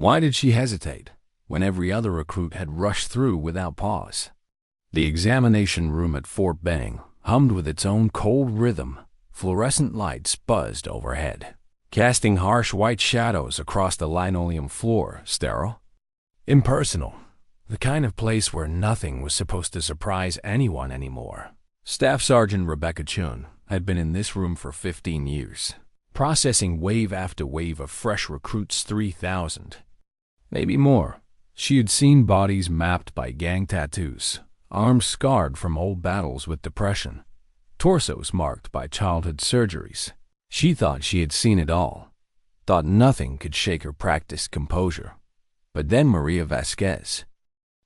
Why did she hesitate when every other recruit had rushed through without pause? The examination room at Fort Benning hummed with its own cold rhythm. Fluorescent lights buzzed overhead, casting harsh white shadows across the linoleum floor. Sterile, impersonal, the kind of place where nothing was supposed to surprise anyone anymore. Staff Sergeant Rebecca Chun had been in this room for 15 years, processing wave after wave of fresh recruits, 3,000. Maybe more. She had seen bodies mapped by gang tattoos, arms scarred from old battles with depression, torsos marked by childhood surgeries. She thought she had seen it all, thought nothing could shake her practiced composure. But then Maria Vasquez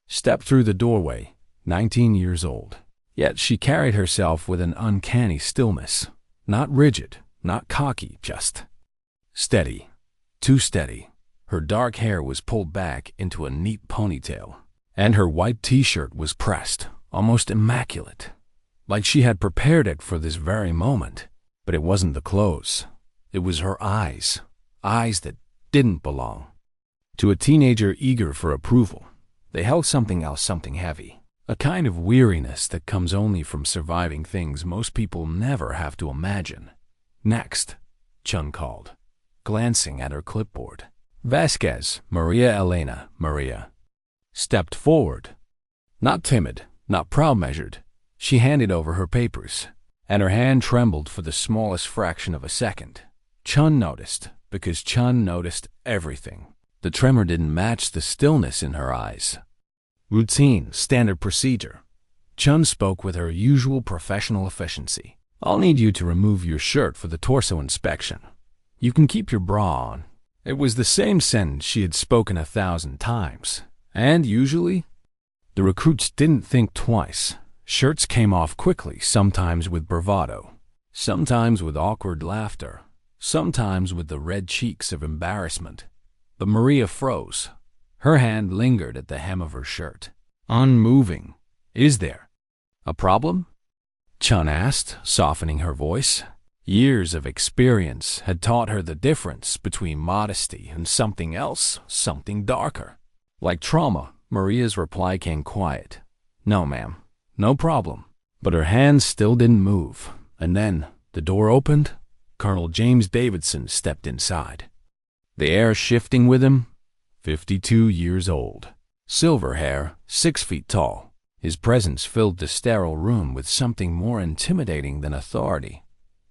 stepped through the doorway, 19 years old. Yet she carried herself with an uncanny stillness, not rigid, not cocky, just steady, too steady. Her dark hair was pulled back into a neat ponytail, and her white t-shirt was pressed, almost immaculate, like she had prepared it for this very moment. But it wasn't the clothes. It was her eyes, eyes that didn't belong. To a teenager eager for approval, they held something else, something heavy, a kind of weariness that comes only from surviving things most people never have to imagine. Next, Chun called, glancing at her clipboard. Vasquez, Maria Elena, Maria, stepped forward. Not timid, not proud-measured, she handed over her papers, and her hand trembled for the smallest fraction of a second. Chun noticed, because Chun noticed everything. The tremor didn't match the stillness in her eyes. Routine, standard procedure. Chun spoke with her usual professional efficiency. I'll need you to remove your shirt for the torso inspection. You can keep your bra on. It was the same sentence she had spoken 1,000 times. And usually, the recruits didn't think twice. Shirts came off quickly, sometimes with bravado, sometimes with awkward laughter, sometimes with the red cheeks of embarrassment. But Maria froze. Her hand lingered at the hem of her shirt, unmoving. Is there a problem? Chun asked, softening her voice. Years of experience had taught her the difference between modesty and something else, something darker. Like trauma, Maria's reply came quiet. No, ma'am. No problem. But her hands still didn't move. And then the door opened. Colonel James Davidson stepped inside, the air shifting with him. 52 years old. Silver hair, 6 feet tall. His presence filled the sterile room with something more intimidating than authority.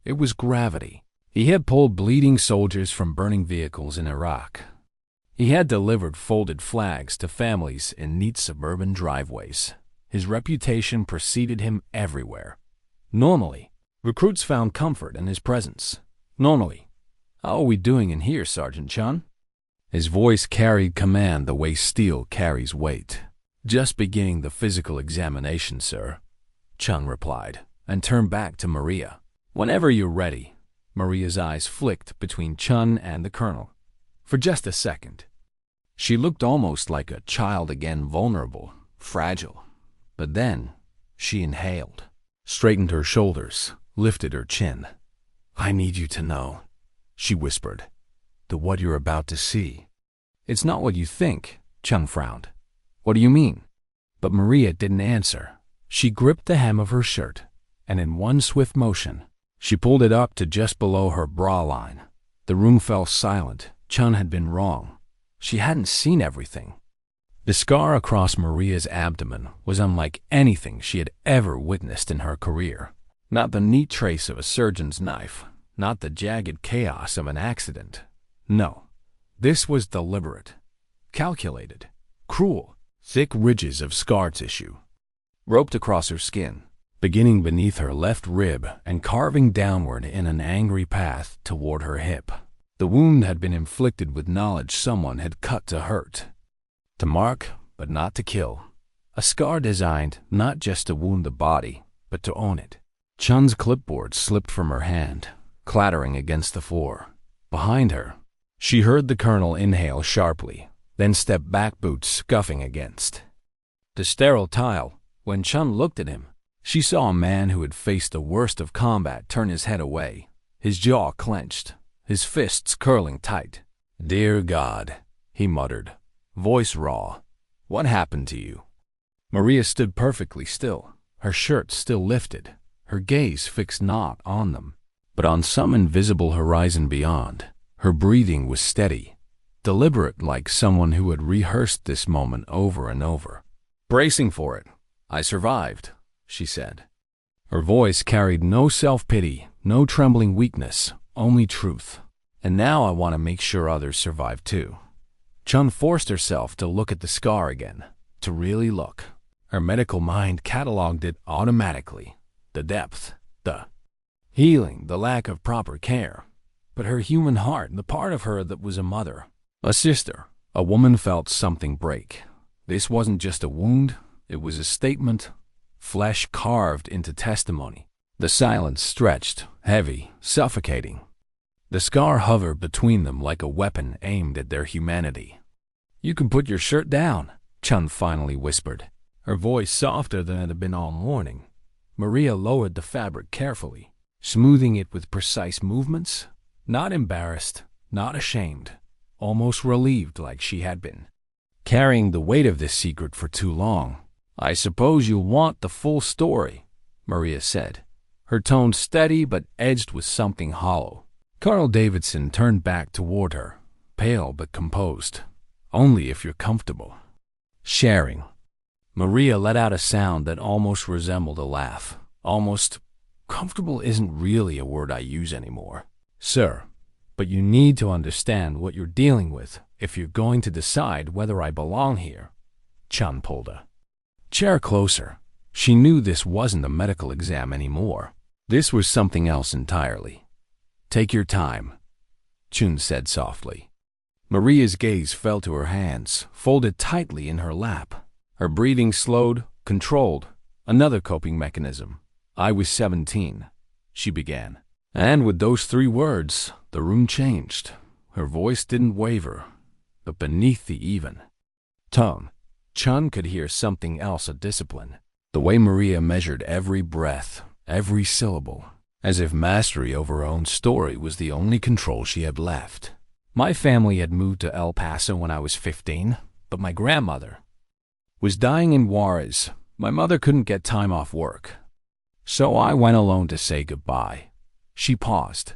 It was gravity. He had pulled bleeding soldiers from burning vehicles in Iraq. He had delivered folded flags to families in neat suburban driveways. His reputation preceded him everywhere. Normally, recruits found comfort in his presence. Normally, how are we doing in here, Sergeant Chun? His voice carried command the way steel carries weight. Just beginning the physical examination, sir, Chun replied, and turned back to Maria. Whenever you're ready. Maria's eyes flicked between Chun and the colonel. For just a second. She looked almost like a child again, vulnerable, fragile. But then, she inhaled, straightened her shoulders, lifted her chin. I need you to know, she whispered, that what you're about to see. It's not what you think, Chun frowned. What do you mean? But Maria didn't answer. She gripped the hem of her shirt, and in one swift motion, she pulled it up to just below her bra line. The room fell silent. Chun had been wrong. She hadn't seen everything. The scar across Maria's abdomen was unlike anything she had ever witnessed in her career. Not the neat trace of a surgeon's knife, not the jagged chaos of an accident. No, this was deliberate, calculated, cruel, thick ridges of scar tissue, roped across her skin, beginning beneath her left rib and carving downward in an angry path toward her hip. The wound had been inflicted with knowledge someone had cut to hurt. To mark, but not to kill. A scar designed not just to wound the body, but to own it. Chun's clipboard slipped from her hand, clattering against the floor. Behind her, she heard the colonel inhale sharply, then step back, boots scuffing against the sterile tile. When Chun looked at him, she saw a man who had faced the worst of combat turn his head away, his jaw clenched, his fists curling tight. Dear God, he muttered, voice raw. What happened to you? Maria stood perfectly still, her shirt still lifted, her gaze fixed not on them, but on some invisible horizon beyond. Her breathing was steady, deliberate, like someone who had rehearsed this moment over and over. Bracing for it. I survived, she said. Her voice carried no self-pity, no trembling weakness, only truth. And now I want to make sure others survive too. Chun forced herself to look at the scar again, to really look. Her medical mind cataloged it automatically. The depth, the healing, the lack of proper care. But her human heart, the part of her that was a mother, a sister, a woman, felt something break. This wasn't just a wound, it was a statement, flesh carved into testimony. The silence stretched, heavy, suffocating. The scar hovered between them like a weapon aimed at their humanity. You can put your shirt down, Chun finally whispered, her voice softer than it had been all morning. Maria lowered the fabric carefully, smoothing it with precise movements, not embarrassed, not ashamed, almost relieved like she had been. Carrying the weight of this secret for too long. I suppose you'll want the full story, Maria said, her tone steady but edged with something hollow. Colonel Davidson turned back toward her, pale but composed. Only if you're comfortable. Sharing. Maria let out a sound that almost resembled a laugh. Almost. Comfortable isn't really a word I use anymore. Sir, but you need to understand what you're dealing with if you're going to decide whether I belong here. Chun pulled a chair closer. She knew this wasn't a medical exam anymore. This was something else entirely. Take your time, Chun said softly. Maria's gaze fell to her hands, folded tightly in her lap. Her breathing slowed, controlled. Another coping mechanism. I was 17, she began. And with those 3 words, the room changed. Her voice didn't waver, but beneath the even tone, Chun could hear something else, a discipline. The way Maria measured every breath, every syllable, as if mastery over her own story was the only control she had left. My family had moved to El Paso when I was 15, but my grandmother was dying in Juarez. My mother couldn't get time off work. So I went alone to say goodbye. She paused.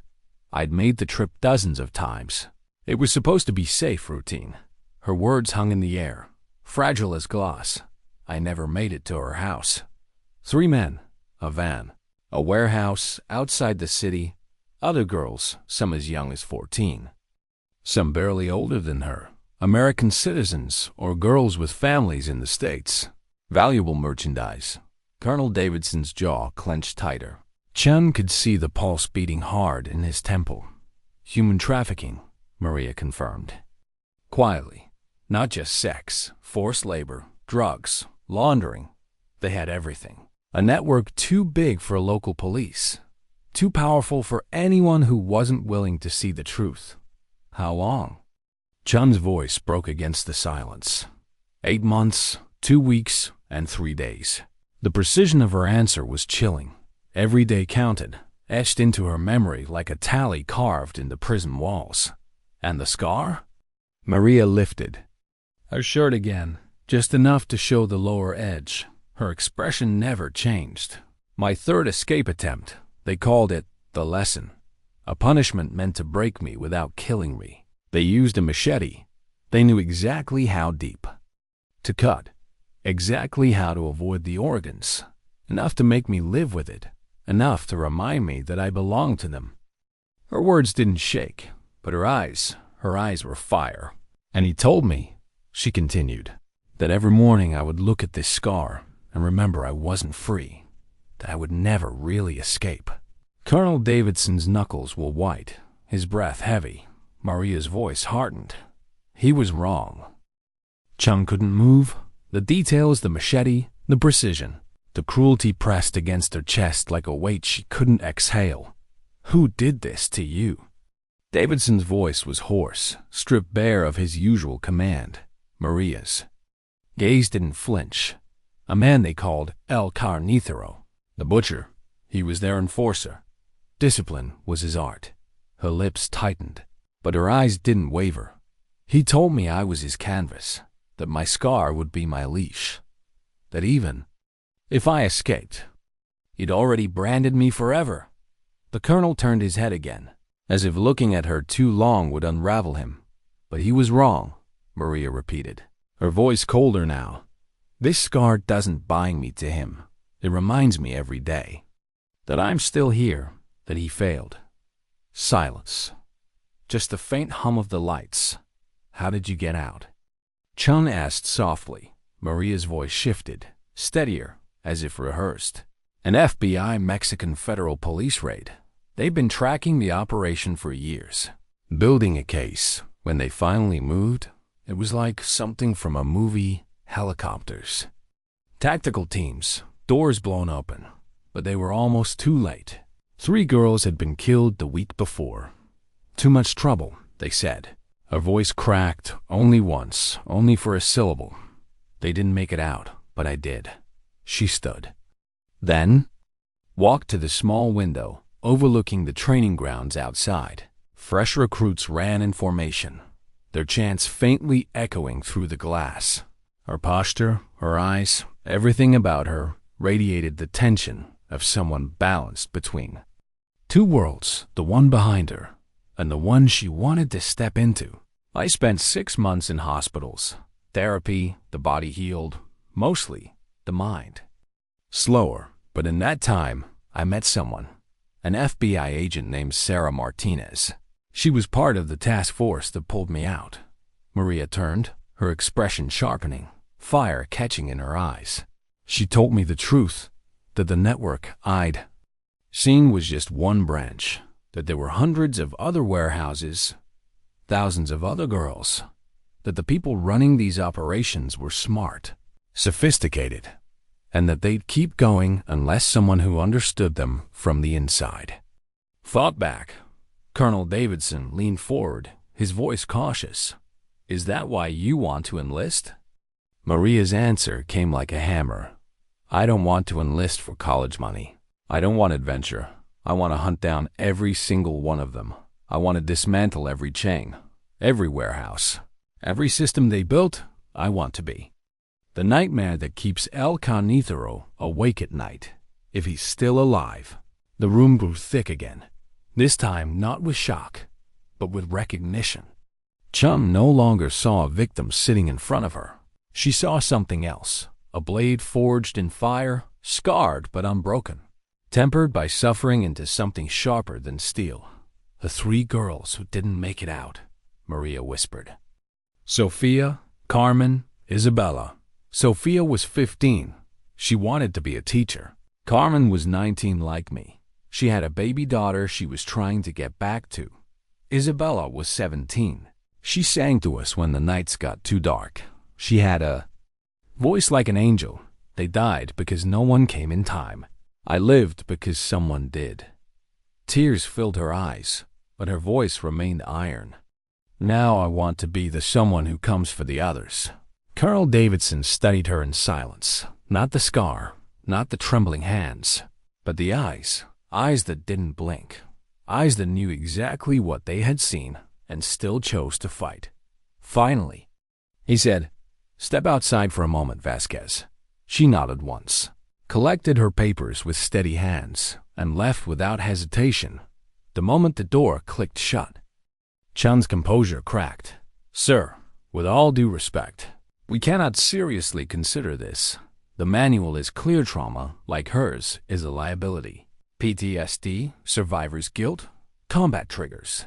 I'd made the trip dozens of times. It was supposed to be safe routine. Her words hung in the air, fragile as glass. I never made it to her house. 3 men, a van, a warehouse outside the city, other girls, some as young as 14. Some barely older than her, American citizens or girls with families in the States. Valuable merchandise. Colonel Davidson's jaw clenched tighter. Chun could see the pulse beating hard in his temple. Human trafficking, Maria confirmed. Quietly. Not just sex, forced labor, drugs, laundering. They had everything. A network too big for local police. Too powerful for anyone who wasn't willing to see the truth. How long? Chun's voice broke against the silence. 8 months, 2 weeks, and 3 days. The precision of her answer was chilling. Every day counted, etched into her memory like a tally carved in the prison walls. And the scar? Maria lifted her shirt again, just enough to show the lower edge. Her expression never changed. My 3rd escape attempt, they called it the lesson. A punishment meant to break me without killing me. They used a machete. They knew exactly how deep to cut, exactly how to avoid the organs, enough to make me live with it, enough to remind me that I belonged to them. Her words didn't shake, but her eyes were fire. And he told me, she continued, that every morning I would look at this scar and remember I wasn't free, that I would never really escape. Colonel Davidson's knuckles were white, his breath heavy, Maria's voice hardened. He was wrong. Chun couldn't move. The details, the machete, the precision, the cruelty pressed against her chest like a weight she couldn't exhale. Who did this to you? Davidson's voice was hoarse, stripped bare of his usual command. Maria's gaze didn't flinch. A man they called El Carnicero, the butcher. He was their enforcer. Discipline was his art. Her lips tightened, but her eyes didn't waver. He told me I was his canvas, that my scar would be my leash, that even if I escaped, he'd already branded me forever. The colonel turned his head again, as if looking at her too long would unravel him. But he was wrong, Maria repeated, her voice colder now. This scar doesn't bind me to him. It reminds me every day that I'm still here, that he failed. Silence. Just the faint hum of the lights. How did you get out? Chun asked softly. Maria's voice shifted, steadier, as if rehearsed. An FBI Mexican federal police raid. They've been tracking the operation for years, building a case. When they finally moved, it was like something from a movie. Helicopters. Tactical teams, doors blown open. But they were almost too late. 3 girls had been killed the week before. Too much trouble, they said. Her voice cracked, only once, only for a syllable. They didn't make it out, but I did. She stood. Then, walked to the small window, overlooking the training grounds outside. Fresh recruits ran in formation, their chants faintly echoing through the glass. Her posture, her eyes, everything about her radiated the tension of someone balanced between 2 worlds, the one behind her and the one she wanted to step into. I spent 6 months in hospitals. Therapy, the body healed, mostly the mind. Slower, but in that time, I met someone, an FBI agent named Sarah Martinez. She was part of the task force that pulled me out. Maria turned, her expression sharpening, fire catching in her eyes. She told me the truth, that the network I'd seen was just one branch, that there were hundreds of other warehouses, thousands of other girls, that the people running these operations were smart, sophisticated, and that they'd keep going unless someone who understood them from the inside fought back. Colonel Davidson leaned forward, his voice cautious. Is that why you want to enlist? Maria's answer came like a hammer. I don't want to enlist for college money. I don't want adventure. I want to hunt down every single one of them. I want to dismantle every chain, every warehouse, every system they built. I want to be the nightmare that keeps El Carnicero awake at night. If he's still alive. The room grew thick again, this time not with shock, but with recognition. Chum no longer saw a victim sitting in front of her. She saw something else, a blade forged in fire, scarred but unbroken, tempered by suffering into something sharper than steel. The 3 girls who didn't make it out, Maria whispered. Sophia, Carmen, Isabella. Sophia was 15. She wanted to be a teacher. Carmen was 19 like me. She had a baby daughter she was trying to get back to. Isabella was 17. She sang to us when the nights got too dark. She had a voice like an angel. They died because no one came in time. I lived because someone did. Tears filled her eyes, but her voice remained iron. Now I want to be the someone who comes for the others. Colonel Davidson studied her in silence. Not the scar, not the trembling hands, but the eyes. Eyes that didn't blink. Eyes that knew exactly what they had seen and still chose to fight. Finally, he said, "Step outside for a moment, Vasquez." She nodded once, collected her papers with steady hands, and left without hesitation the moment the door clicked shut. Chun's composure cracked. "Sir, with all due respect, we cannot seriously consider this. The manual is clear. Trauma, like hers, is a liability. PTSD, survivor's guilt, combat triggers."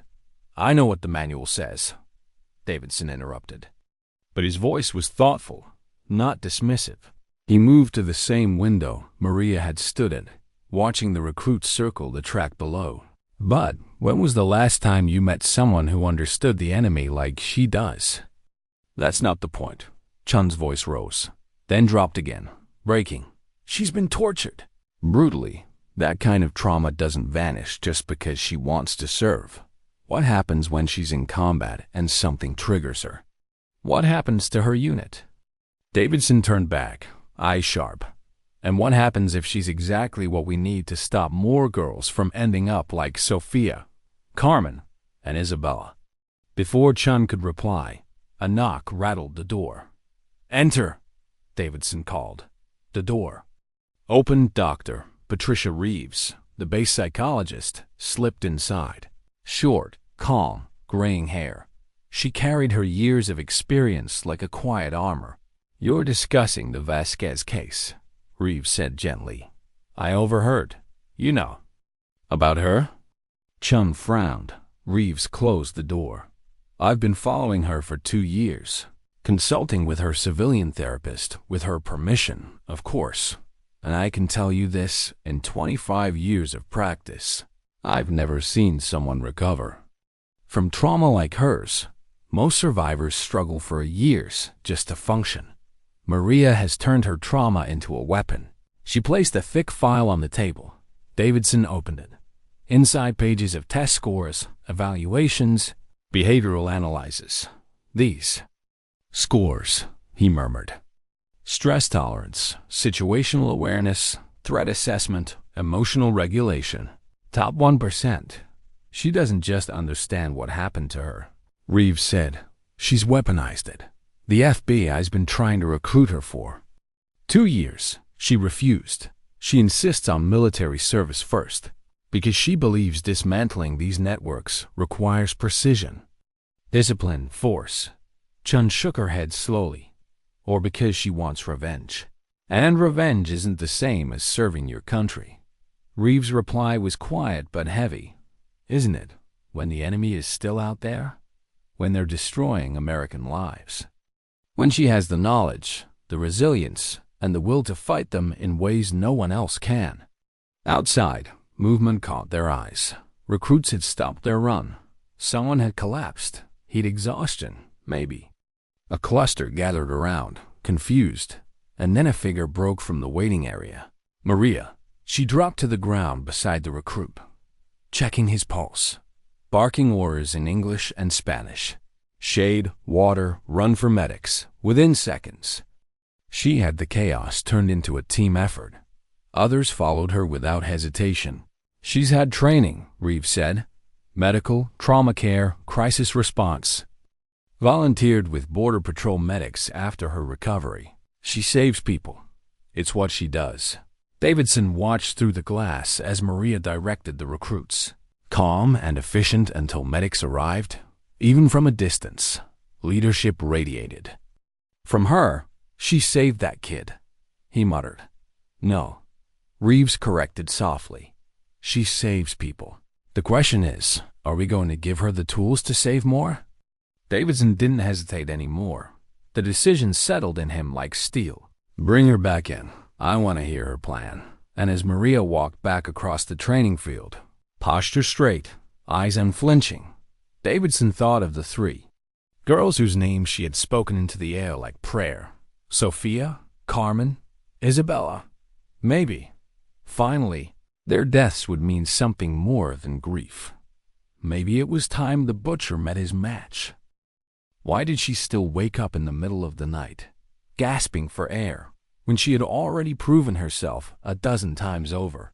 "I know what the manual says," Davidson interrupted. But his voice was thoughtful, not dismissive. He moved to the same window Maria had stood in, watching the recruits circle the track below. "But when was the last time you met someone who understood the enemy like she does?" "That's not the point." Chun's voice rose, then dropped again, breaking. "She's been tortured. Brutally. That kind of trauma doesn't vanish just because she wants to serve. What happens when she's in combat and something triggers her? What happens to her unit?" Davidson turned back, eyes sharp. "And what happens if she's exactly what we need to stop more girls from ending up like Sophia, Carmen, and Isabella?" Before Chun could reply, A knock rattled the door. "Enter," Davidson called. The door opened. Dr. Patricia Reeves, the base psychologist, slipped inside. Short, calm, graying hair. She carried her years of experience like a quiet armor. "You're discussing the Vasquez case," Reeves said gently. "I overheard. You know about her?" Chun frowned. Reeves closed the door. "I've been following her for 2 years, consulting with her civilian therapist, with her permission, of course. And I can tell you this, in 25 years of practice, I've never seen someone recover from trauma like hers. Most survivors struggle for years just to function. Maria has turned her trauma into a weapon." She placed a thick file on the table. Davidson opened it. Inside, pages of test scores, evaluations, behavioral analyses. "These scores," he murmured. "Stress tolerance, situational awareness, threat assessment, emotional regulation. Top 1%. She doesn't just understand what happened to her," Reeves said. "She's weaponized it. The FBI's been trying to recruit her for 2 years. She refused. She insists on military service first, because she believes dismantling these networks requires precision, discipline, force." Chun shook her head slowly. "Or because she wants revenge. And revenge isn't the same as serving your country." Reeves' reply was quiet but heavy. "Isn't it, when the enemy is still out there? When they're destroying American lives? When she has the knowledge, the resilience, and the will to fight them in ways no one else can." Outside, movement caught their eyes. Recruits had stopped their run. Someone had collapsed. Heat exhaustion, maybe. A cluster gathered around, confused, and then a figure broke from the waiting area. Maria. She dropped to the ground beside the recruit, checking his pulse, barking orders in English and Spanish. Shade, water, run for medics. Within seconds, she had the chaos turned into a team effort. Others followed her without hesitation. "She's had training," Reeves said. "Medical, trauma care, crisis response. Volunteered with Border Patrol medics after her recovery. She saves people. It's what she does." Davidson watched through the glass as Maria directed the recruits. Calm and efficient until medics arrived. Even from a distance, leadership radiated. "From her, she saved that kid," he muttered. "No," Reeves corrected softly. "She saves people. The question is, are we going to give her the tools to save more?" Davidson didn't hesitate anymore. The decision settled in him like steel. "Bring her back in. I want to hear her plan." And as Maria walked back across the training field, posture straight, eyes unflinching, Davidson thought of the 3 girls whose names she had spoken into the air like prayer. Sophia, Carmen, Isabella. Maybe, finally, their deaths would mean something more than grief. Maybe it was time the butcher met his match. Why did she still wake up in the middle of the night, gasping for air, when she had already proven herself a dozen times over?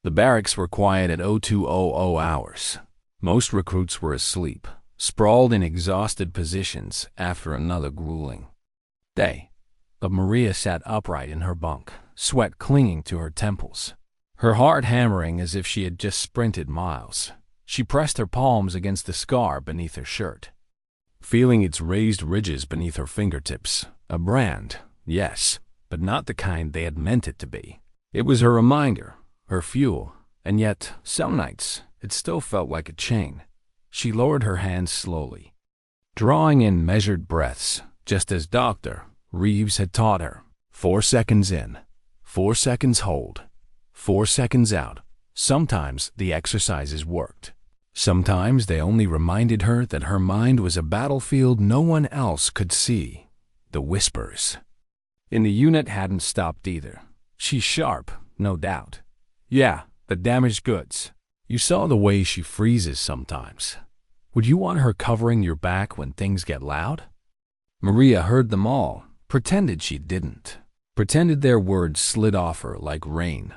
The barracks were quiet at 0200 hours. Most recruits were asleep, sprawled in exhausted positions after another grueling day. But Maria sat upright in her bunk, sweat clinging to her temples, her heart hammering as if she had just sprinted miles. She pressed her palms against the scar beneath her shirt, feeling its raised ridges beneath her fingertips. A brand, yes, but not the kind they had meant it to be. It was her reminder, her fuel, and yet, some nights, it still felt like a chain. She lowered her hands slowly, drawing in measured breaths, just as Dr. Reeves had taught her. 4 seconds in, 4 seconds hold, 4 seconds out. Sometimes the exercises worked. Sometimes they only reminded her that her mind was a battlefield no one else could see. The whispers in the unit hadn't stopped either. "She's sharp, no doubt. Yeah, the damaged goods. You saw the way she freezes sometimes. Would you want her covering your back when things get loud?" Maria heard them all, pretended she didn't. Pretended their words slid off her like rain.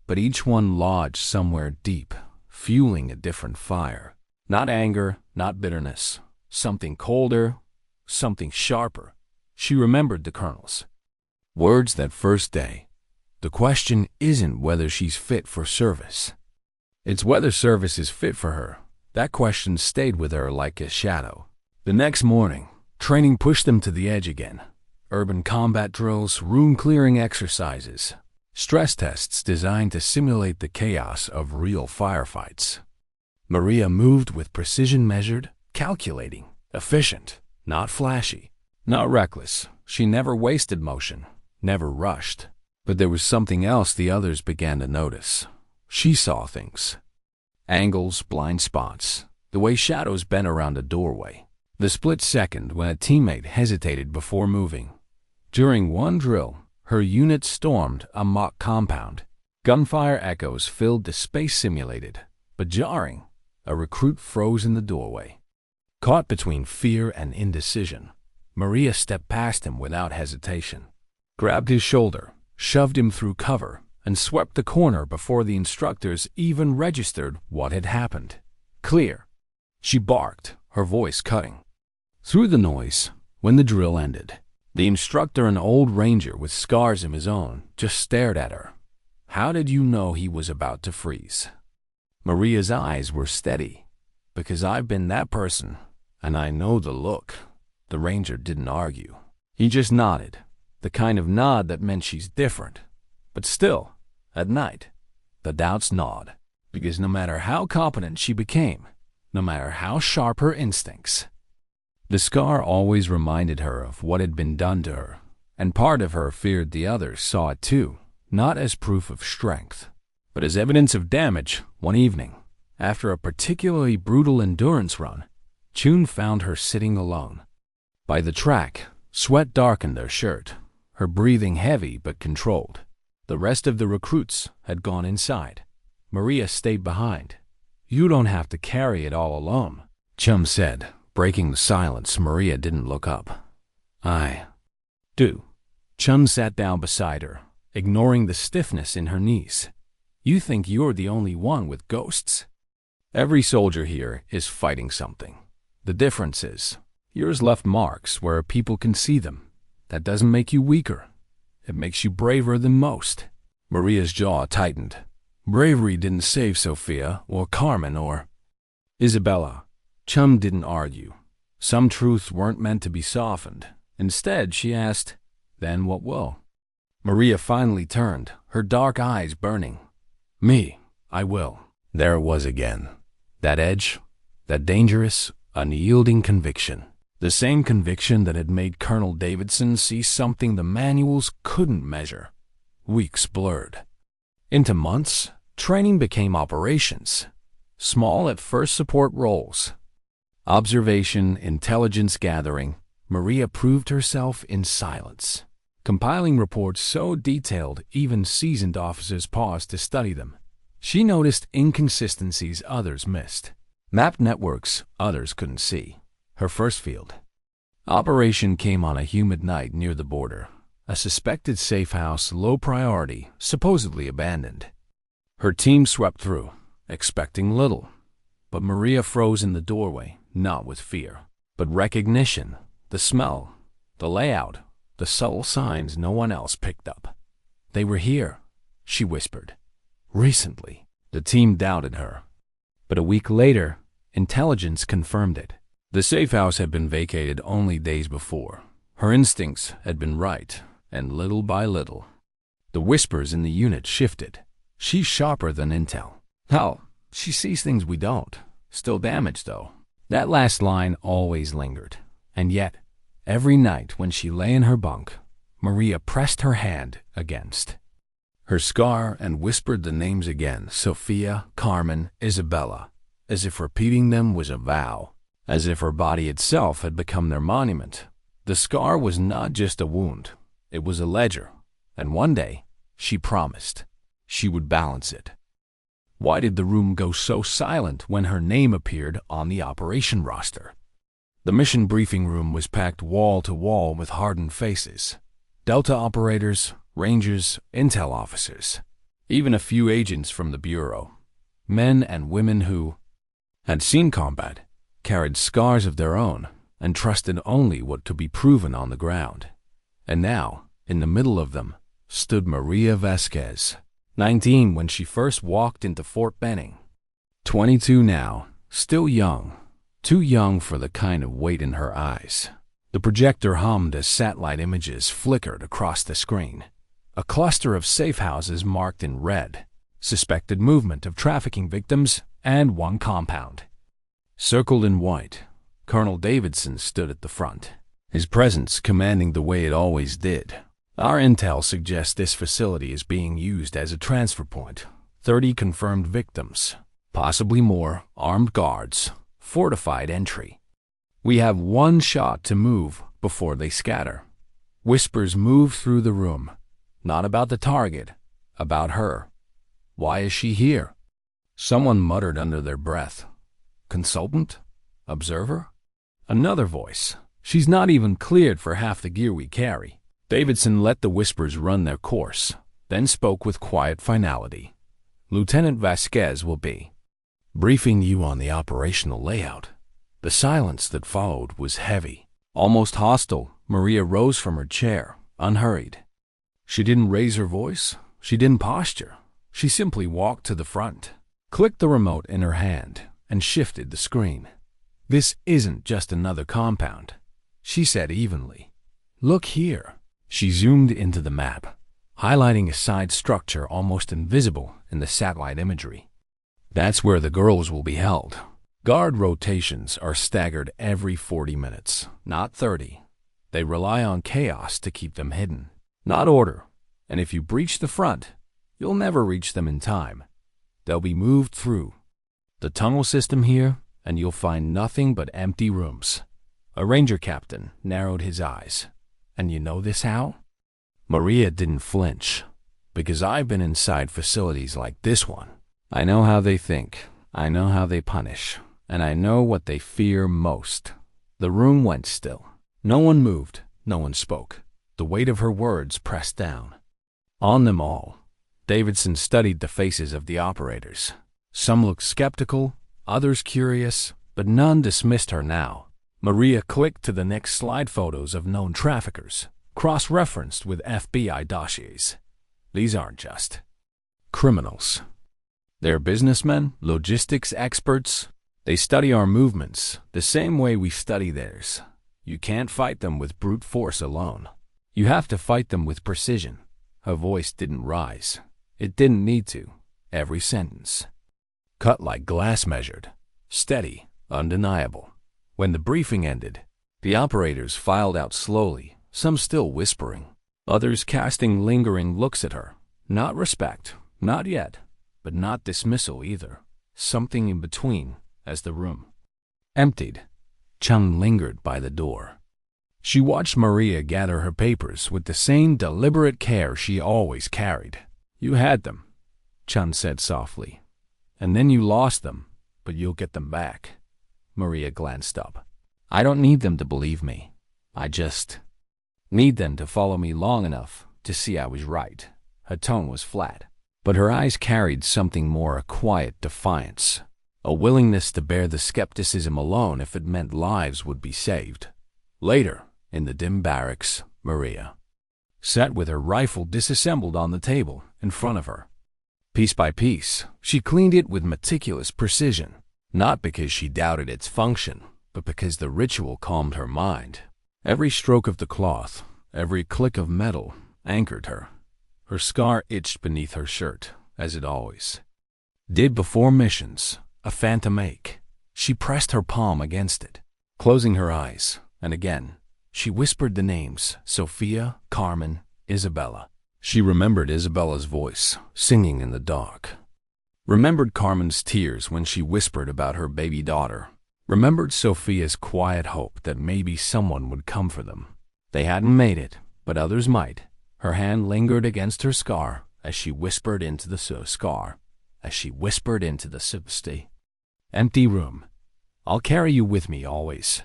But each one lodged somewhere deep, fueling a different fire. Not anger, not bitterness. Something colder, something sharper. She remembered the colonel's words that first day. The question isn't whether she's fit for service. It's whether service is fit for her. That question stayed with her like a shadow. The next morning, training pushed them to the edge again. Urban combat drills, room-clearing exercises, stress tests designed to simulate the chaos of real firefights. Maria moved with precision, measured, calculating, efficient, not flashy, not reckless. She never wasted motion, never rushed. But there was something else the others began to notice. She saw things. Angles, blind spots, the way shadows bent around a doorway. The split second when a teammate hesitated before moving. During one drill, her unit stormed a mock compound. Gunfire echoes filled the space simulated, but jarring. A recruit froze in the doorway. Caught between fear and indecision, Maria stepped past him without hesitation, grabbed his shoulder, shoved him through cover, and swept the corner before the instructors even registered what had happened. Clear. She barked, her voice cutting through the noise. When the drill ended, the instructor, an old ranger with scars of his own, just stared at her. How did you know he was about to freeze? Maria's eyes were steady. Because I've been that person, and I know the look. The ranger didn't argue. He just nodded, the kind of nod that meant she's different. But still, at night, the doubts gnawed. Because no matter how competent she became, no matter how sharp her instincts, the scar always reminded her of what had been done to her, and part of her feared the others saw it too, not as proof of strength, but as evidence of damage. One evening, after a particularly brutal endurance run, Chun found her sitting alone. By the track, sweat darkened her shirt, her breathing heavy but controlled. The rest of the recruits had gone inside. Maria stayed behind. You don't have to carry it all alone, Chum said. Breaking the silence, Maria didn't look up. I do. Chun sat down beside her, ignoring the stiffness in her knees. You think you're the only one with ghosts? Every soldier here is fighting something. The difference is, yours left marks where people can see them. That doesn't make you weaker. It makes you braver than most. Maria's jaw tightened. Bravery didn't save Sophia or Carmen or Isabella. Chum didn't argue. Some truths weren't meant to be softened. Instead, she asked, then what will? Maria finally turned, her dark eyes burning. Me, I will. There it was again. That edge, that dangerous, unyielding conviction. The same conviction that had made Colonel Davidson see something the manuals couldn't measure. Weeks blurred into months. Training became operations. Small at first support roles. Observation, intelligence gathering. Maria proved herself in silence, compiling reports so detailed even seasoned officers paused to study them. She noticed inconsistencies others missed, mapped networks others couldn't see. Her first field operation came on a humid night near the border. A suspected safe house, low priority, supposedly abandoned. Her team swept through, expecting little. But Maria froze in the doorway, not with fear, but recognition. The smell, the layout, the subtle signs no one else picked up. They were here, she whispered. Recently. The team doubted her. But a week later, intelligence confirmed it. The safe house had been vacated only days before. Her instincts had been right, and little by little, the whispers in the unit shifted. She's sharper than intel. Hell, she sees things we don't. Still damaged, though. That last line always lingered. And yet, every night when she lay in her bunk, Maria pressed her hand against her scar and whispered the names again, Sophia, Carmen, Isabella, as if repeating them was a vow, as if her body itself had become their monument. The scar was not just a wound, it was a ledger, and one day, she promised, she would balance it. Why did the room go so silent when her name appeared on the operation roster? The mission briefing room was packed wall to wall with hardened faces. Delta operators, rangers, intel officers, even a few agents from the Bureau. Men and women who had seen combat, carried scars of their own, and trusted only what could be proven on the ground. And now, in the middle of them, stood Maria Vasquez, 19 when she first walked into Fort Benning. 22 now, still young, too young for the kind of weight in her eyes. The projector hummed as satellite images flickered across the screen. A cluster of safehouses marked in red, suspected movement of trafficking victims, and one compound. Circled in white, Colonel Davidson stood at the front, his presence commanding the way it always did. Our intel suggests this facility is being used as a transfer point. 30 confirmed victims, possibly more, armed guards, fortified entry. We have one shot to move before they scatter. Whispers move through the room, not about the target, about her. Why is she here? Someone muttered under their breath. Consultant? Observer? Another voice. She's not even cleared for half the gear we carry. Davidson let the whispers run their course, then spoke with quiet finality. Lieutenant Vasquez will be briefing you on the operational layout. The silence that followed was heavy, almost hostile. Maria rose from her chair, unhurried. She didn't raise her voice. She didn't posture. She simply walked to the front, clicked the remote in her hand, and shifted the screen. This isn't just another compound, she said evenly. Look here. She zoomed into the map, highlighting a side structure almost invisible in the satellite imagery. That's where the girls will be held. Guard rotations are staggered every 40 minutes, not 30. They rely on chaos to keep them hidden, not order. And if you breach the front, you'll never reach them in time. They'll be moved through the tunnel system here, and you'll find nothing but empty rooms. A ranger captain narrowed his eyes. And you know this how? Maria didn't flinch, because I've been inside facilities like this one. I know how they think, I know how they punish, and I know what they fear most. The room went still. No one moved, no one spoke. The weight of her words pressed down on them all. Davidson studied the faces of the operators. Some looked skeptical, others curious, but none dismissed her now. Maria clicked to the next slide photos of known traffickers, cross-referenced with FBI dossiers. These aren't just criminals. They're businessmen, logistics experts. They study our movements the same way we study theirs. You can't fight them with brute force alone. You have to fight them with precision. Her voice didn't rise. It didn't need to. Every sentence cut like glass measured, steady, undeniable. When the briefing ended, the operators filed out slowly, some still whispering, others casting lingering looks at her. Not respect, not yet, but not dismissal either. Something in between, as the room emptied. Chun lingered by the door. She watched Maria gather her papers with the same deliberate care she always carried. You had them, Chun said softly. And then you lost them, but you'll get them back. Maria glanced up. I don't need them to believe me. I just need them to follow me long enough to see I was right. Her tone was flat, but her eyes carried something more, a quiet defiance, a willingness to bear the skepticism alone if it meant lives would be saved. Later, in the dim barracks, Maria sat with her rifle disassembled on the table in front of her. Piece by piece, she cleaned it with meticulous precision. Not because she doubted its function, but because the ritual calmed her mind. Every stroke of the cloth, every click of metal, anchored her. Her scar itched beneath her shirt, as it always did before missions, a phantom ache. She pressed her palm against it, closing her eyes, and again, she whispered the names, Sophia, Carmen, Isabella. She remembered Isabella's voice, singing in the dark. Remembered Carmen's tears when she whispered about her baby daughter. Remembered Sophia's quiet hope that maybe someone would come for them. They hadn't made it, but others might. Her hand lingered against her scar as she whispered into the scar, as she whispered into the safety. Empty room. I'll carry you with me always.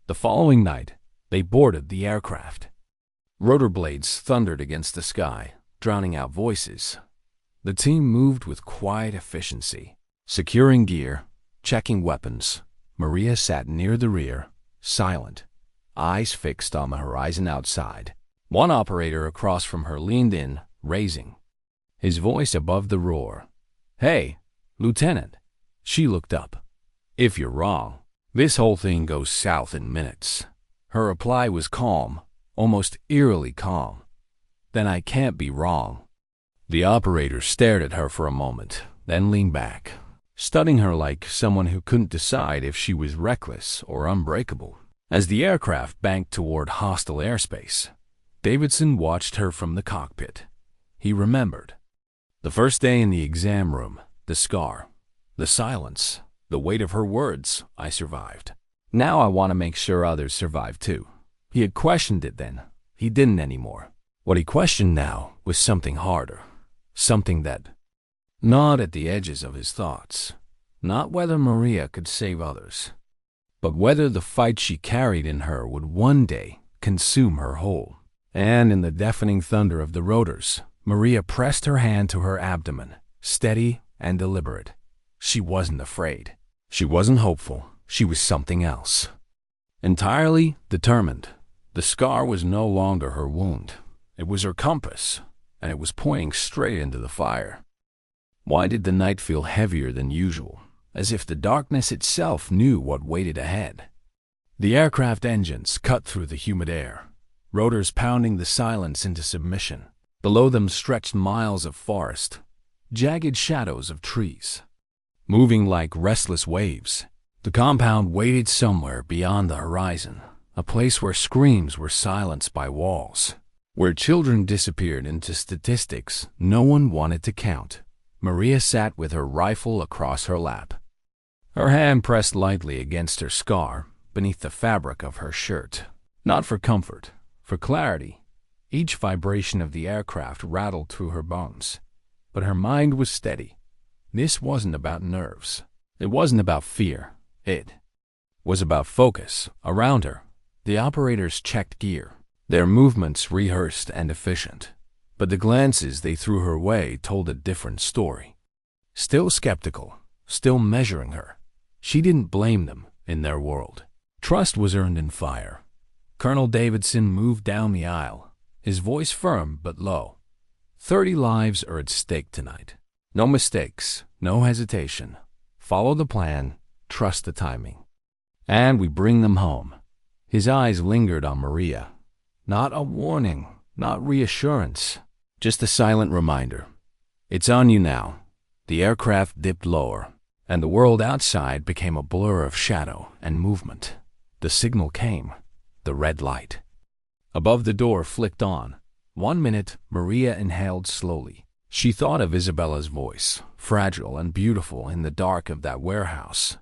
The following night, they boarded the aircraft. Rotor blades thundered against the sky, drowning out voices. The team moved with quiet efficiency, securing gear, checking weapons. Maria sat near the rear, silent, eyes fixed on the horizon outside. One operator across from her leaned in, raising his voice above the roar. "Hey, Lieutenant." She looked up. "If you're wrong, this whole thing goes south in minutes." Her reply was calm, almost eerily calm. "Then I can't be wrong." The operator stared at her for a moment, then leaned back, studying her like someone who couldn't decide if she was reckless or unbreakable. As the aircraft banked toward hostile airspace, Davidson watched her from the cockpit. He remembered the first day in the exam room, the scar, the silence, the weight of her words, "I survived. Now I want to make sure others survive too." He had questioned it then. He didn't anymore. What he questioned now was something harder, something that gnawed at the edges of his thoughts. Not whether Maria could save others, but whether the fight she carried in her would one day consume her whole. And in the deafening thunder of the rotors, Maria pressed her hand to her abdomen, steady and deliberate. She wasn't afraid. She wasn't hopeful. She was something else. Entirely determined. The scar was no longer her wound. It was her compass, and it was pointing straight into the fire. Why did the night feel heavier than usual, as if the darkness itself knew what waited ahead? The aircraft engines cut through the humid air, rotors pounding the silence into submission. Below them stretched miles of forest, jagged shadows of trees, moving like restless waves. The compound waited somewhere beyond the horizon, a place where screams were silenced by walls, where children disappeared into statistics no one wanted to count. Maria sat with her rifle across her lap, her hand pressed lightly against her scar beneath the fabric of her shirt. Not for comfort, for clarity. Each vibration of the aircraft rattled through her bones, but her mind was steady. This wasn't about nerves. It wasn't about fear. It was about focus. Around her, the operators checked gear, their movements rehearsed and efficient. But the glances they threw her way told a different story. Still skeptical, still measuring her. She didn't blame them in their world. Trust was earned in fire. Colonel Davidson moved down the aisle, his voice firm but low. 30 lives are at stake tonight. No mistakes, no hesitation. Follow the plan, trust the timing. And we bring them home. His eyes lingered on Maria. Not a warning, not reassurance, just a silent reminder. It's on you now. The aircraft dipped lower, and the world outside became a blur of shadow and movement. The signal came, the red light. Above the door flicked on. 1 minute, Maria inhaled slowly. She thought of Isabella's voice, fragile and beautiful in the dark of that warehouse.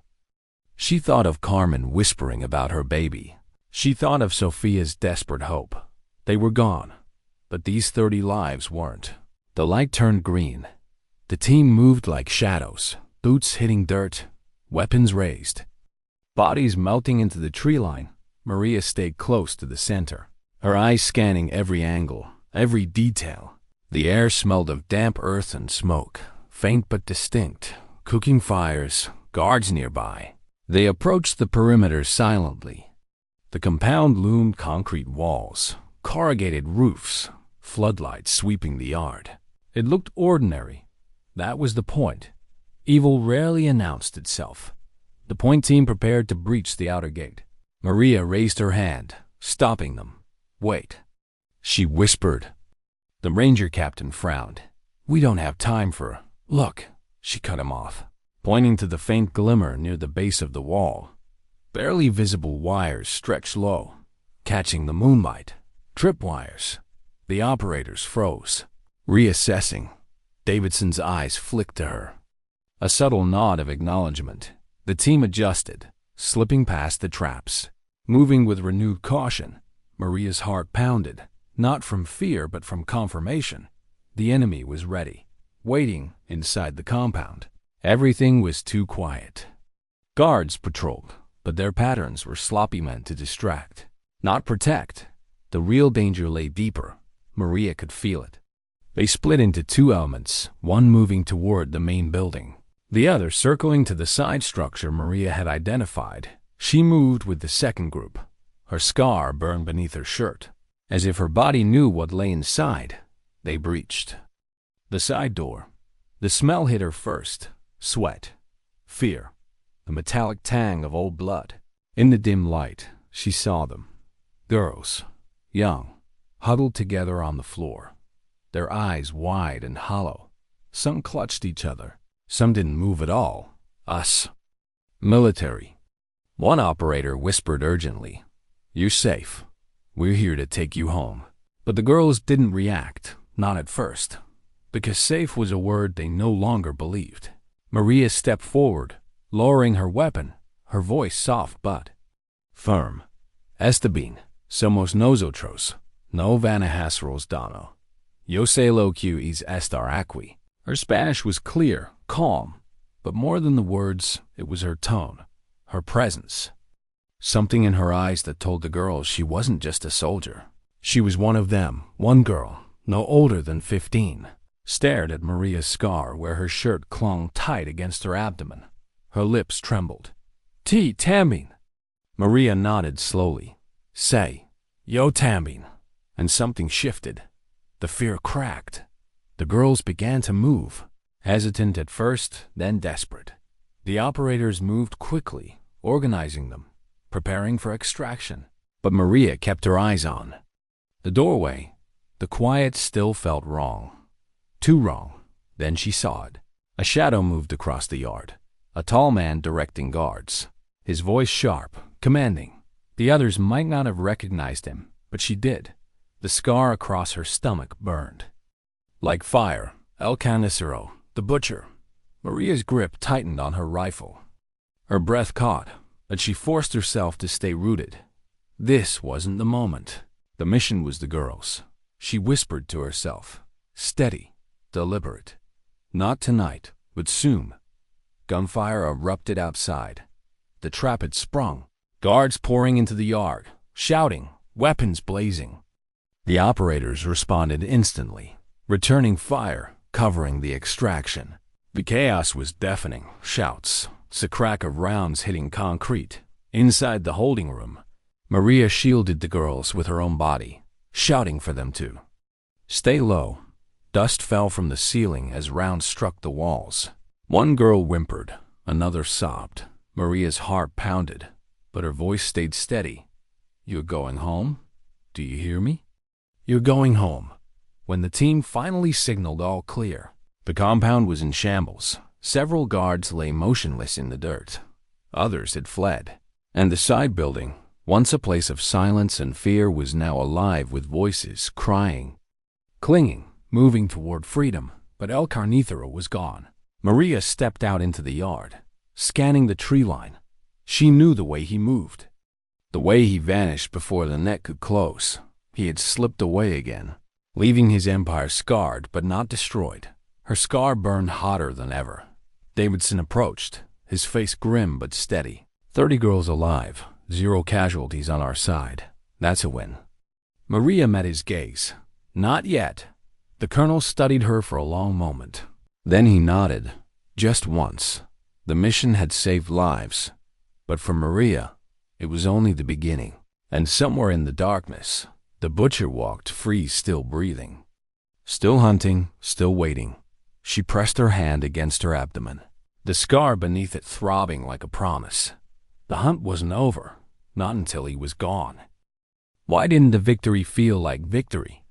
She thought of Carmen whispering about her baby. She thought of Sophia's desperate hope. They were gone, but these 30 lives weren't. The light turned green. The team moved like shadows, boots hitting dirt, weapons raised. Bodies melting into the tree line. Maria stayed close to the center, her eyes scanning every angle, every detail. The air smelled of damp earth and smoke, faint but distinct, cooking fires, guards nearby. They approached the perimeter silently. The compound loomed concrete walls, corrugated roofs, floodlights sweeping the yard. It looked ordinary. That was the point. Evil rarely announced itself. The point team prepared to breach the outer gate. Maria raised her hand, stopping them. "Wait," she whispered. The ranger captain frowned. "We don't have time for—" "Look," she cut him off, pointing to the faint glimmer near the base of the wall. Barely visible wires stretched low, catching the moonlight. Tripwires. The operators froze, reassessing. Davidson's eyes flicked to her. A subtle nod of acknowledgement. The team adjusted, slipping past the traps. Moving with renewed caution, Maria's heart pounded, not from fear but from confirmation. The enemy was ready, waiting inside the compound. Everything was too quiet. Guards patrolled, but their patterns were sloppy meant to distract, not protect. The real danger lay deeper. Maria could feel it. They split into 2 elements, one moving toward the main building, the other circling to the side structure Maria had identified. She moved with the second group. Her scar burned beneath her shirt. As if her body knew what lay inside, they breached the side door. The smell hit her first. Sweat, fear, the metallic tang of old blood. In the dim light, she saw them. Girls, young, huddled together on the floor, their eyes wide and hollow. Some clutched each other. Some didn't move at all. Us. Military. One operator whispered urgently, "You're safe. We're here to take you home." But the girls didn't react, not at first, because safe was a word they no longer believed. Maria stepped forward, lowering her weapon, her voice soft but firm. "Estabine, somos nosotros, no van a hacerlos daño. Yo sé lo que es estar aquí." Her Spanish was clear, calm, but more than the words, it was her tone, her presence. Something in her eyes that told the girls she wasn't just a soldier. She was one of them. One girl, no older than 15, stared at Maria's scar where her shirt clung tight against her abdomen. Her lips trembled. Tambien." Maria nodded slowly. "Say, yo tambien." And something shifted. The fear cracked. The girls began to move, hesitant at first, then desperate. The operators moved quickly, organizing them, preparing for extraction. But Maria kept her eyes on the doorway. The quiet still felt wrong. Too wrong. Then she saw it. A shadow moved across the yard. A tall man directing guards. His voice sharp, commanding. The others might not have recognized him, but she did. The scar across her stomach burned. Like fire, El Carnicero, the butcher. Maria's grip tightened on her rifle. Her breath caught, but she forced herself to stay rooted. This wasn't the moment. The mission was the girls. She whispered to herself, steady, deliberate. Not tonight, but soon. Gunfire erupted outside. The trap had sprung. Guards pouring into the yard, shouting, weapons blazing. The operators responded instantly, returning fire, covering the extraction. The chaos was deafening. Shouts, the crack of rounds hitting concrete. Inside the holding room, Maria shielded the girls with her own body, shouting for them to stay low. Dust fell from the ceiling as rounds struck the walls. One girl whimpered, another sobbed. Maria's heart pounded, but her voice stayed steady. "You're going home? Do you hear me? You're going home." When the team finally signaled all clear, the compound was in shambles. Several guards lay motionless in the dirt. Others had fled. And the side building, once a place of silence and fear, was now alive with voices, crying, clinging, moving toward freedom. But El Carnicero was gone. Maria stepped out into the yard, scanning the tree line. She knew the way he moved. The way he vanished before the net could close. He had slipped away again, leaving his empire scarred but not destroyed. Her scar burned hotter than ever. Davidson approached, his face grim but steady. 30 girls alive, 0 casualties on our side. That's a win. Maria met his gaze. Not yet. The colonel studied her for a long moment. Then he nodded, just once. The mission had saved lives. But for Maria, it was only the beginning. And somewhere in the darkness, the butcher walked free, still breathing. Still hunting, still waiting. She pressed her hand against her abdomen, the scar beneath it throbbing like a promise. The hunt wasn't over, not until he was gone. Why didn't the victory feel like victory?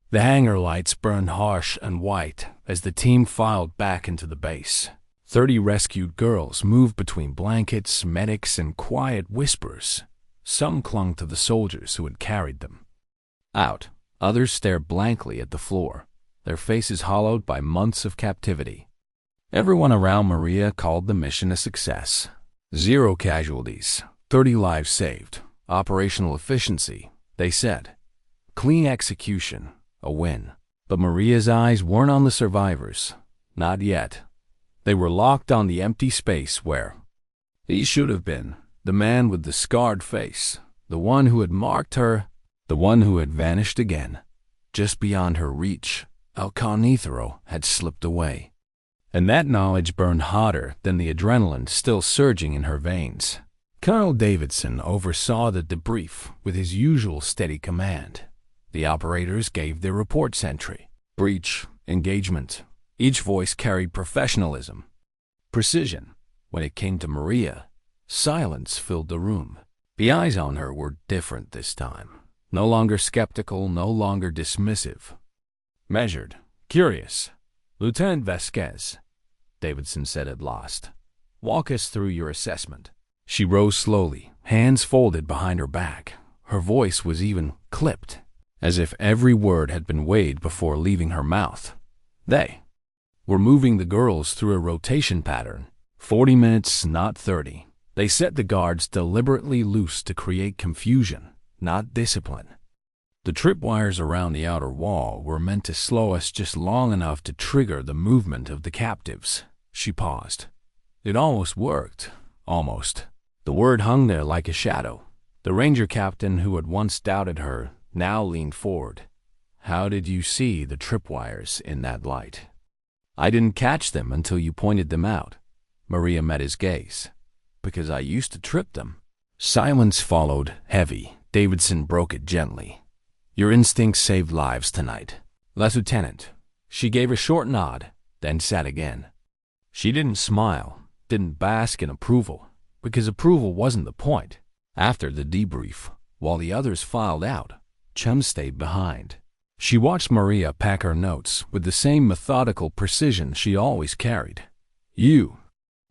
The hangar lights burned harsh and white as the team filed back into the base. 30 rescued girls moved between blankets, medics, and quiet whispers. Some clung to the soldiers who had carried them out. Others stared blankly at the floor, their faces hollowed by months of captivity. Everyone around Maria called the mission a success. 0 casualties, 30 lives saved, operational efficiency, they said. Clean execution, a win. But Maria's eyes weren't on the survivors. Not yet. They were locked on the empty space where he should have been. The man with the scarred face, the one who had marked her, the one who had vanished again. Just beyond her reach, El Carnicero had slipped away. And that knowledge burned hotter than the adrenaline still surging in her veins. Colonel Davidson oversaw the debrief with his usual steady command. The operators gave their reports entry. Breach, engagement. Each voice carried professionalism, precision. When it came to Maria, silence filled the room. The eyes on her were different this time. No longer skeptical, no longer dismissive. Measured, curious. "Lieutenant Vasquez," Davidson said at last, "walk us through your assessment." She rose slowly, hands folded behind her back. Her voice was even clipped, as if every word had been weighed before leaving her mouth. They were moving the girls through a rotation pattern. 40 minutes, not 30. They set the guards deliberately loose to create confusion, not discipline. The tripwires around the outer wall were meant to slow us just long enough to trigger the movement of the captives. She paused. It almost worked. Almost. The word hung there like a shadow. The ranger captain who had once doubted her now leaned forward. "How did you see the tripwires in that light?" "I didn't catch them until you pointed them out." Maria met his gaze. "Because I used to trip them." Silence followed, heavy. Davidson broke it gently. "Your instincts saved lives tonight." "Lieutenant." She gave a short nod, then sat again. She didn't smile, didn't bask in approval, because approval wasn't the point. After the debrief, while the others filed out, Chun stayed behind. She watched Maria pack her notes with the same methodical precision she always carried. "You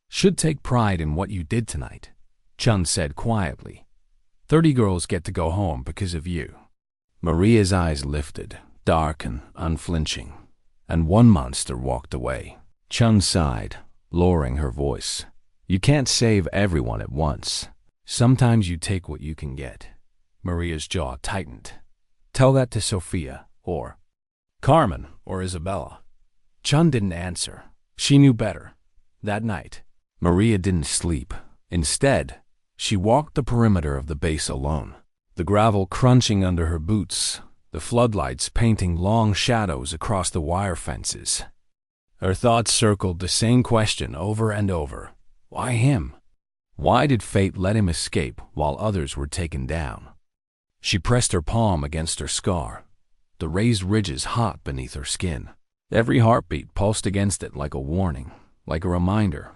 should take pride in what you did tonight," Chun said quietly. 30 girls get to go home because of you." Maria's eyes lifted, dark and unflinching, and one monster walked away. Chun sighed, lowering her voice. "You can't save everyone at once. Sometimes you take what you can get." Maria's jaw tightened. "Tell that to Sophia, or Carmen, or Isabella." Chun didn't answer. She knew better. That night, Maria didn't sleep. Instead, she walked the perimeter of the base alone, the gravel crunching under her boots, the floodlights painting long shadows across the wire fences. Her thoughts circled the same question over and over. Why him? Why did fate let him escape while others were taken down? She pressed her palm against her scar, the raised ridges hot beneath her skin. Every heartbeat pulsed against it like a warning, like a reminder.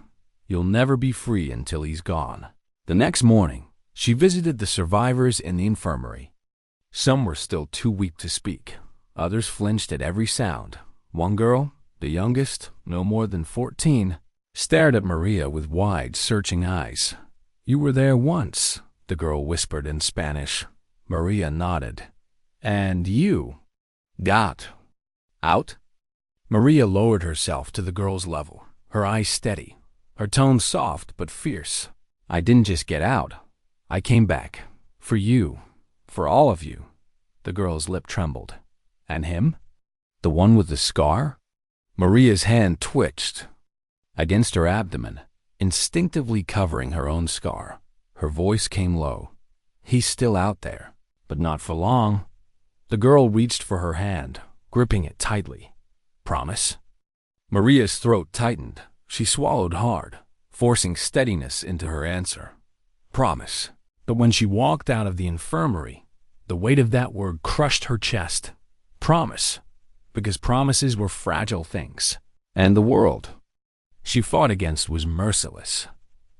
You'll never be free until he's gone. The next morning, she visited the survivors in the infirmary. Some were still too weak to speak. Others flinched at every sound. One girl, the youngest, no more than 14, stared at Maria with wide, searching eyes. "You were there once," the girl whispered in Spanish. Maria nodded. "And you got out?" Maria lowered herself to the girl's level, her eyes steady, her tone soft but fierce. "I didn't just get out. I came back. For you. For all of you." The girl's lip trembled. "And him? The one with the scar?" Maria's hand twitched against her abdomen, instinctively covering her own scar. Her voice came low. "He's still out there, but not for long." The girl reached for her hand, gripping it tightly. "Promise?" Maria's throat tightened. She swallowed hard, forcing steadiness into her answer. "Promise." But when she walked out of the infirmary, the weight of that word crushed her chest. Promise. Because promises were fragile things. And the world she fought against was merciless.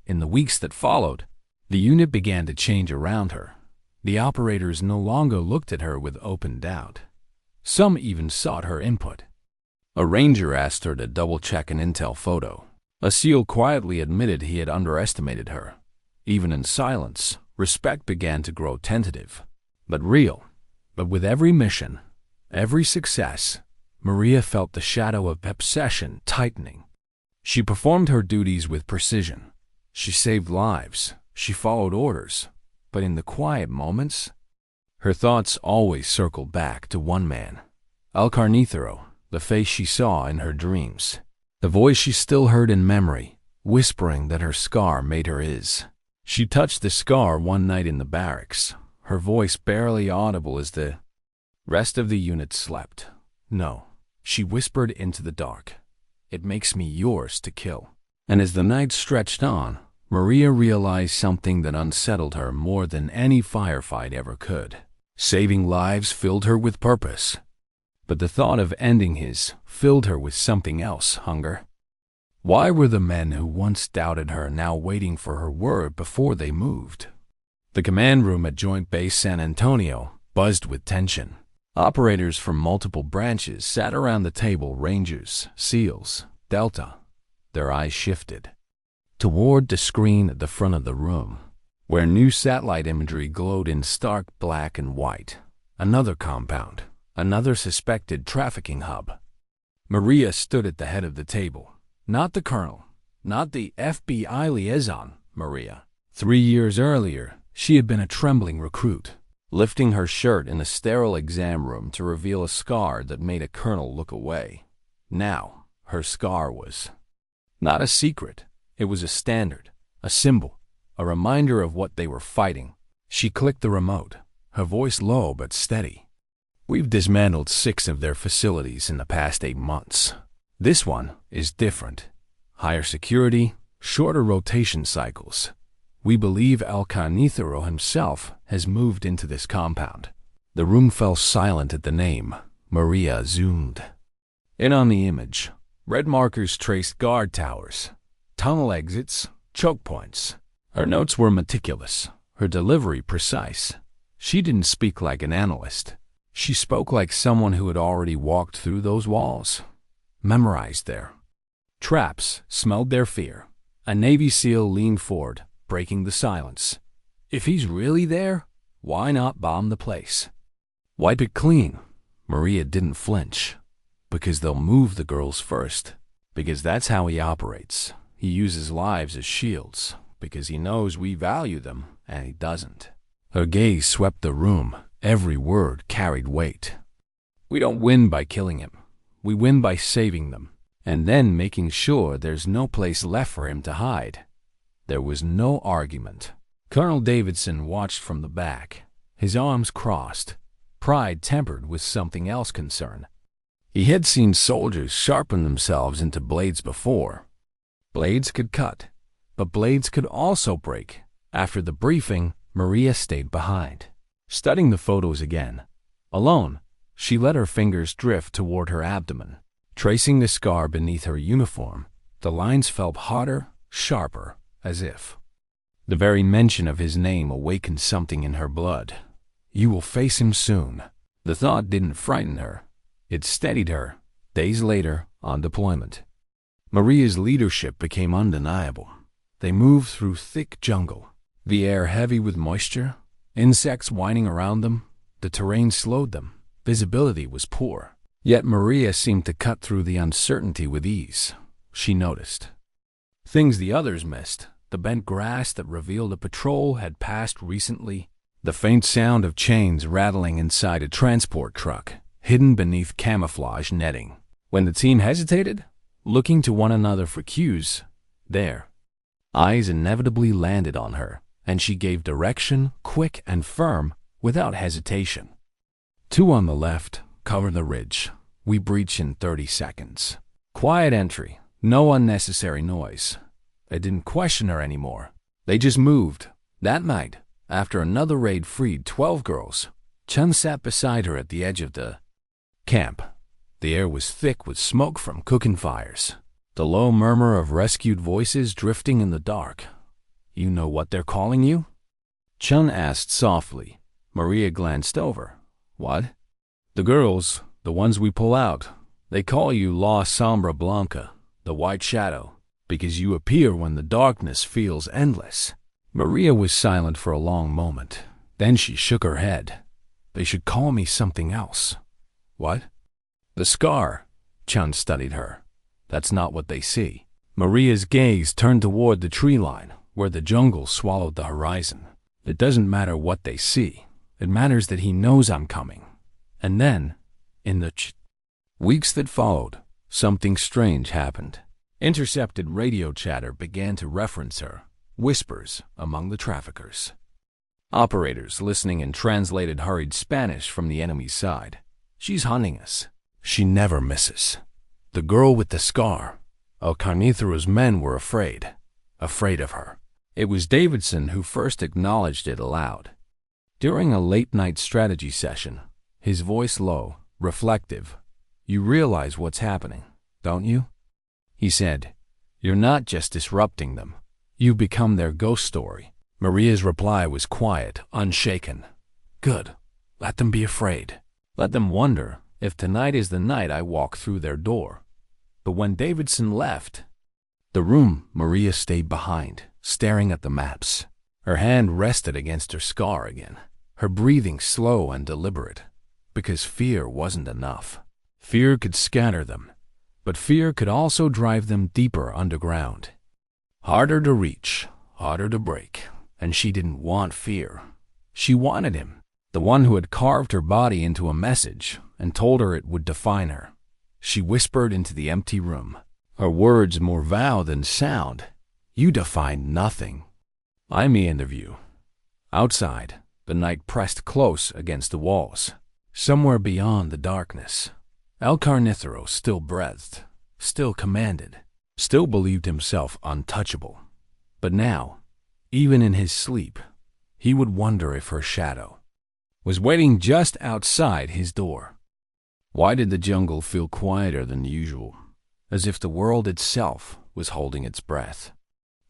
In the weeks that followed, the unit began to change around her. The operators no longer looked at her with open doubt. Some even sought her input. A ranger asked her to double-check an intel photo. A SEAL quietly admitted he had underestimated her. Even in silence, respect began to grow tentative, but real. But with every mission, every success, Maria felt the shadow of obsession tightening. She performed her duties with precision. She saved lives. She followed orders. But in the quiet moments, her thoughts always circled back to one man. El Carnicero, the face she saw in her dreams. The voice she still heard in memory, whispering that her scar made her his. She touched the scar one night in the barracks, her voice barely audible as the rest of the unit slept. "No," she whispered into the dark. "It makes me yours to kill." And as the night stretched on, Maria realized something that unsettled her more than any firefight ever could. Saving lives filled her with purpose, but the thought of ending his filled her with something else, hunger. Why were the men who once doubted her now waiting for her word before they moved? The command room at Joint Base San Antonio buzzed with tension. Operators from multiple branches sat around the table, Rangers, SEALs, Delta. Their eyes shifted toward the screen at the front of the room, where new satellite imagery glowed in stark black and white. Another compound, another suspected trafficking hub. Maria stood at the head of the table. Not the colonel, not the FBI liaison, Maria. 3 years earlier, she had been a trembling recruit, lifting her shirt in a sterile exam room to reveal a scar that made a colonel look away. Now, her scar was not a secret. It was a standard, a symbol, a reminder of what they were fighting. She clicked the remote, her voice low but steady. We've dismantled 6 of their facilities in the past 8 months. This one is different. Higher security, shorter rotation cycles. We believe El Carnicero himself has moved into this compound. The room fell silent at the name. Maria zoomed in on the image. Red markers traced guard towers, tunnel exits, choke points. Her notes were meticulous, her delivery precise. She didn't speak like an analyst. She spoke like someone who had already walked through those walls, memorized their traps, smelled their fear. A Navy SEAL leaned forward, breaking the silence. If he's really there, why not bomb the place? Wipe it clean. Maria didn't flinch. Because they'll move the girls first. Because that's how he operates. He uses lives as shields. Because he knows we value them, and he doesn't. Her gaze swept the room. Every word carried weight. We don't win by killing him. We win by saving them, and then making sure there's no place left for him to hide. There was no argument. Colonel Davidson watched from the back, his arms crossed, pride tempered with something else concern. He had seen soldiers sharpen themselves into blades before. Blades could cut, but blades could also break. After the briefing, Maria stayed behind, studying the photos again. Alone, she let her fingers drift toward her abdomen, tracing the scar beneath her uniform. The lines felt harder, sharper, as if the very mention of his name awakened something in her blood. You will face him soon. The thought didn't frighten her. It steadied her. Days later, on deployment, Maria's leadership became undeniable. They moved through thick jungle, the air heavy with moisture, insects whining around them. The terrain slowed them. Visibility was poor. Yet Maria seemed to cut through the uncertainty with ease. She noticed things the others missed. The bent grass that revealed a patrol had passed recently. The faint sound of chains rattling inside a transport truck, hidden beneath camouflage netting. When the team hesitated, looking to one another for cues, their eyes inevitably landed on her, and she gave direction, quick and firm, without hesitation. 2 on the left, cover the ridge. We breach in 30 seconds. Quiet entry, no unnecessary noise. They didn't question her anymore. They just moved. That night, after another raid freed 12 girls, Chun sat beside her at the edge of the camp. The air was thick with smoke from cooking fires. The low murmur of rescued voices drifting in the dark. You know what they're calling you? Chun asked softly. Maria glanced over. What? The girls, the ones we pull out. They call you La Sombra Blanca, the White Shadow, because you appear when the darkness feels endless. Maria was silent for a long moment. Then she shook her head. They should call me something else. What? The scar. Chun studied her. That's not what they see. Maria's gaze turned toward the tree line, where the jungle swallowed the horizon. It doesn't matter what they see. It matters that he knows I'm coming. And then, in the weeks that followed, something strange happened. Intercepted radio chatter began to reference her, whispers among the traffickers. Operators listening in translated hurried Spanish from the enemy's side. She's hunting us. She never misses. The girl with the scar. El Carnicero's men were afraid of her. It was Davidson who first acknowledged it aloud. During a late-night strategy session, his voice low, reflective. "You realize what's happening, don't you?" he said. "You're not just disrupting them. You become their ghost story." Maria's reply was quiet, unshaken. "Good. Let them be afraid. Let them wonder if tonight is the night I walk through their door." But when Davidson left the room, Maria stayed behind, staring at the maps. Her hand rested against her scar again, her breathing slow and deliberate, because fear wasn't enough. Fear could scatter them, but fear could also drive them deeper underground. Harder to reach, harder to break, and she didn't want fear. She wanted him, the one who had carved her body into a message and told her it would define her. She whispered into the empty room, her words more vow than sound. "You define nothing. I'm the end of you." Outside, the night pressed close against the walls. Somewhere beyond the darkness, El Carnithero still breathed, still commanded, still believed himself untouchable. But now, even in his sleep, he would wonder if her shadow was waiting just outside his door. Why did the jungle feel quieter than usual, as if the world itself was holding its breath?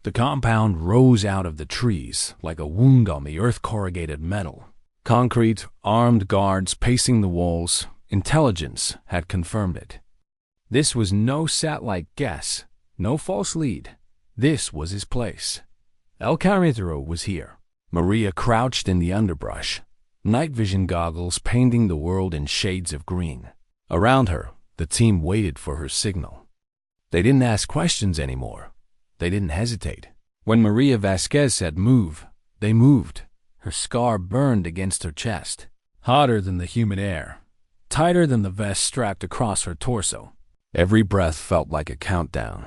The compound rose out of the trees like a wound on the earth-corrugated metal. Concrete, armed guards pacing the walls. Intelligence had confirmed it. This was no satellite guess, no false lead. This was his place. El Carnithero was here. Maria crouched in the underbrush, night vision goggles painting the world in shades of green. Around her, the team waited for her signal. They didn't ask questions anymore. They didn't hesitate. When Maria Vasquez said move, they moved. Her scar burned against her chest, hotter than the humid air, tighter than the vest strapped across her torso. Every breath felt like a countdown.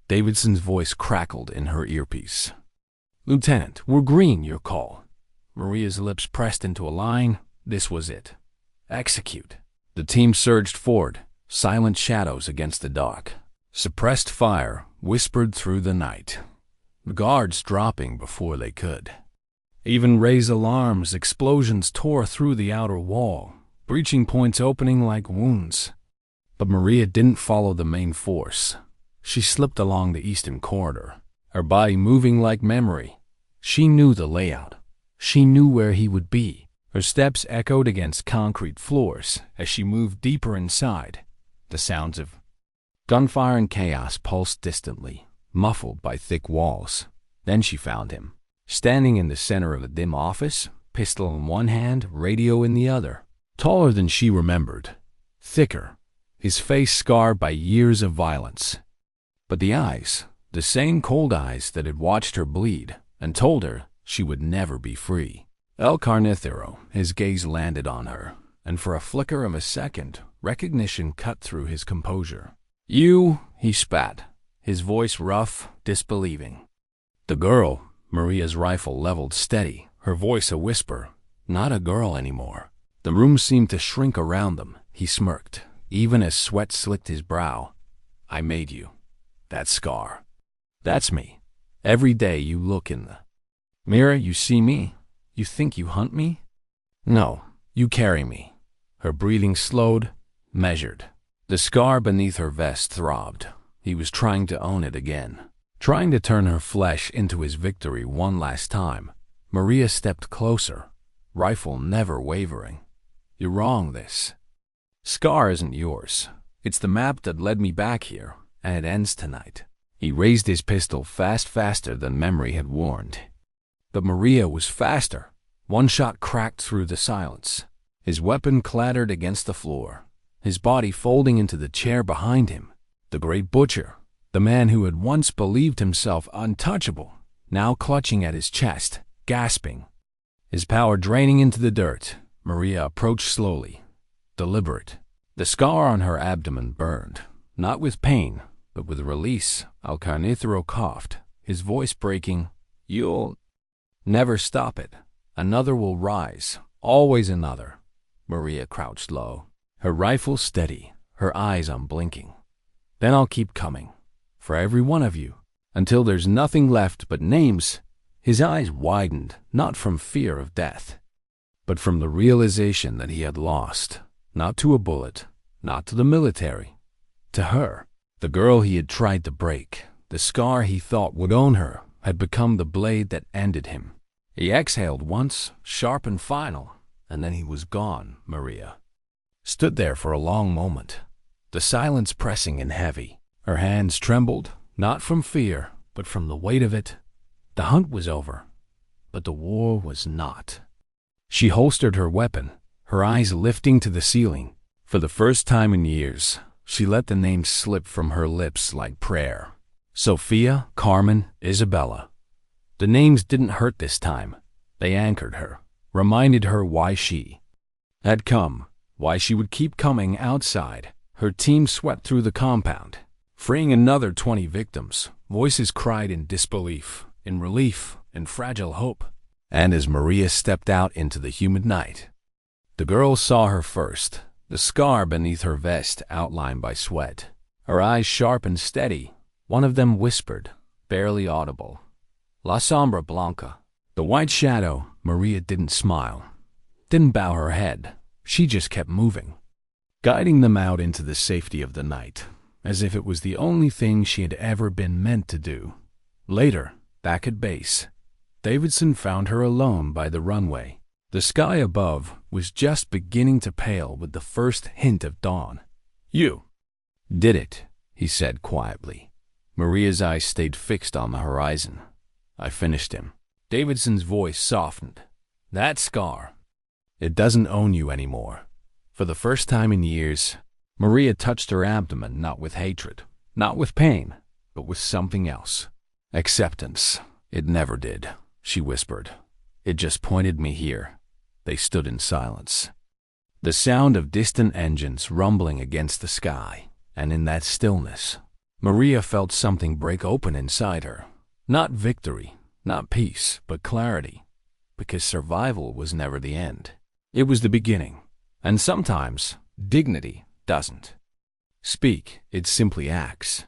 Davidson's voice crackled in her earpiece. "Lieutenant, we're green, your call." Maria's lips pressed into a line. This was it. Execute. The team surged forward, silent shadows against the dark. Suppressed fire whispered through the night, the guards dropping before they could. Even raised alarms, explosions tore through the outer wall, breaching points opening like wounds. But Maria didn't follow the main force. She slipped along the eastern corridor, her body moving like memory. She knew the layout. She knew where he would be. Her steps echoed against concrete floors as she moved deeper inside. The sounds of gunfire and chaos pulsed distantly, muffled by thick walls. Then she found him, standing in the center of a dim office, pistol in one hand, radio in the other. Taller than she remembered, thicker, his face scarred by years of violence. But the eyes, the same cold eyes that had watched her bleed and told her she would never be free. El Carnithero, his gaze landed on her, and for a flicker of a second, recognition cut through his composure. "You," he spat, his voice rough, disbelieving. The girl, Maria's rifle leveled steady, her voice a whisper, not a girl anymore. The room seemed to shrink around them. He smirked, even as sweat slicked his brow. "I made you. That scar. That's me. Every day you look in the mirror, you see me. You think you hunt me? No, you carry me." Her breathing slowed, measured. The scar beneath her vest throbbed. He was trying to own it again, trying to turn her flesh into his victory one last time. Maria stepped closer, rifle never wavering. "You're wrong, this scar isn't yours. It's the map that led me back here, and it ends tonight." He raised his pistol faster than memory had warned. But Maria was faster. One shot cracked through the silence. His weapon clattered against the floor, his body folding into the chair behind him. The great butcher, the man who had once believed himself untouchable, now clutching at his chest, gasping. His power draining into the dirt, Maria approached slowly, deliberate. The scar on her abdomen burned, not with pain, but with release. El Carnithero coughed, his voice breaking. "You'll never stop it. Another will rise, always another." Maria crouched low, her rifle steady, her eyes unblinking. "Then I'll keep coming, for every one of you." until there's nothing left but names. His eyes widened, not from fear of death, but from the realization that he had lost, not to a bullet, not to the military, to her. The girl he had tried to break, the scar he thought would own her, had become the blade that ended him. He exhaled once, sharp and final, and then he was gone. Maria stood there for a long moment, the silence pressing and heavy. Her hands trembled, not from fear, but from the weight of it. The hunt was over, but the war was not. She holstered her weapon, her eyes lifting to the ceiling. For the first time in years, she let the names slip from her lips like prayer. Sophia, Carmen, Isabella. The names didn't hurt this time. They anchored her, reminded her why she had come, why she would keep coming outside. Her team swept through the compound, freeing another 20 victims. Voices cried in disbelief, in relief, in fragile hope. And as Maria stepped out into the humid night, the girl saw her first, the scar beneath her vest outlined by sweat. Her eyes sharp and steady. One of them whispered, barely audible, "La Sombra Blanca." The white shadow. Maria didn't smile, didn't bow her head. She just kept moving, guiding them out into the safety of the night, as if it was the only thing she had ever been meant to do. Later, back at base, Davidson found her alone by the runway. The sky above was just beginning to pale with the first hint of dawn. "You did it," he said quietly. Maria's eyes stayed fixed on the horizon. "I finished him." Davidson's voice softened. "That scar, it doesn't own you anymore." For the first time in years, Maria touched her abdomen, not with hatred, not with pain, but with something else. "Acceptance." "It never did," she whispered. "It just pointed me here." They stood in silence, the sound of distant engines rumbling against the sky, and in that stillness, Maria felt something break open inside her. Not victory, not peace, but clarity, because survival was never the end. It was the beginning, and sometimes dignity doesn't speak, it simply acts.